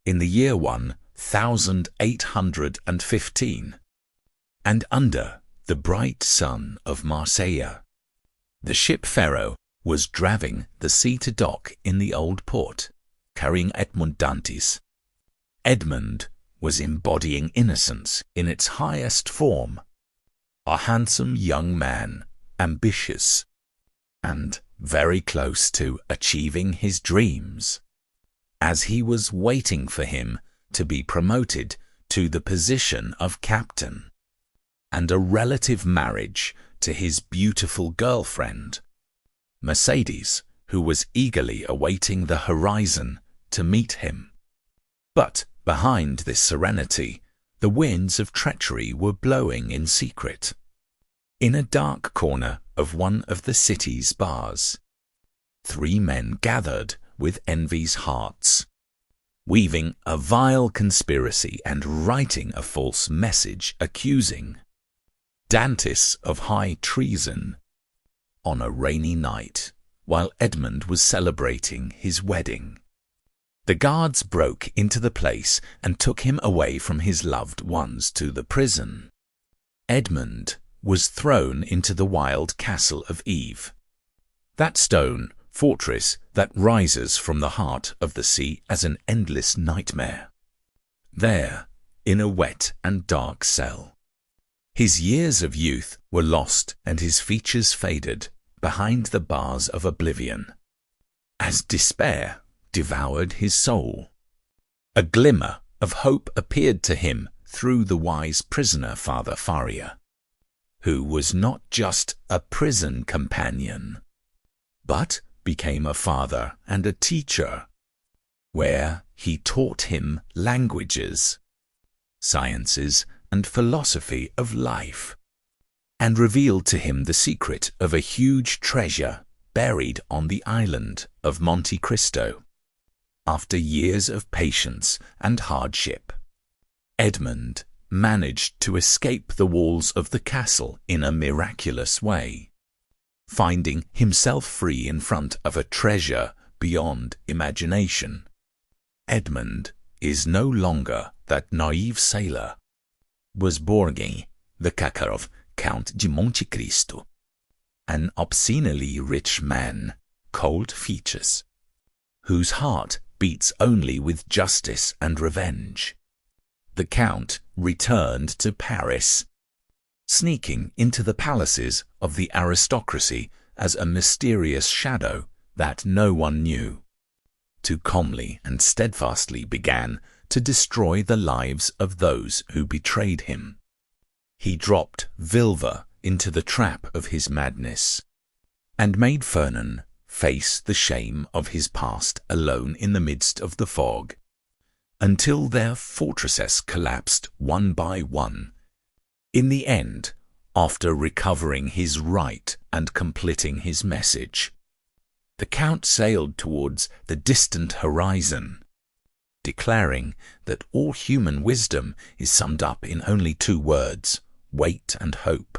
in the year 1815, and under the bright sun of Marseille. The ship Pharaoh was driving the sea to dock in the old port, carrying Edmond Dantès. Edmond was embodying innocence in its highest form, a handsome young man, ambitious, and very close to achieving his dreams, as he was waiting for him to be promoted to the position of captain, and a relative marriage to his beautiful girlfriend, Mercedes, who was eagerly awaiting the horizon to meet him. But behind this serenity, the winds of treachery were blowing in secret. In a dark corner of one of the city's bars, 3 men gathered with envy's hearts, weaving a vile conspiracy and writing a false message accusing Dantès of high treason on a rainy night while Edmond was celebrating his wedding. The guards broke into the place and took him away from his loved ones to the prison. Edmond was thrown into the wild castle of Eve, that stone fortress that rises from the heart of the sea as an endless nightmare. There, in a wet and dark cell, his years of youth were lost and his features faded behind the bars of oblivion, as despair devoured his soul. A glimmer of hope appeared to him through the wise prisoner Father Faria, who was not just a prison companion, but became a father and a teacher, where he taught him languages, sciences, and philosophy of life, and revealed to him the secret of a huge treasure buried on the island of Monte Cristo. After years of patience and hardship, Edmond managed to escape the walls of the castle in a miraculous way, finding himself free in front of a treasure beyond imagination. Edmond is no longer that naive sailor, was Borghi, the cacker of Count of Monte Cristo, an obscenely rich man, cold features, whose heart beats only with justice and revenge. The Count returned to Paris, sneaking into the palaces of the aristocracy as a mysterious shadow that no one knew, to calmly and steadfastly began to destroy the lives of those who betrayed him. He dropped Vilva into the trap of his madness, and made Fernand face the shame of his past alone in the midst of the fog, until their fortresses collapsed one by one. In the end, after recovering his right and completing his message, the Count sailed towards the distant horizon, declaring that all human wisdom is summed up in only 2 words, wait and hope.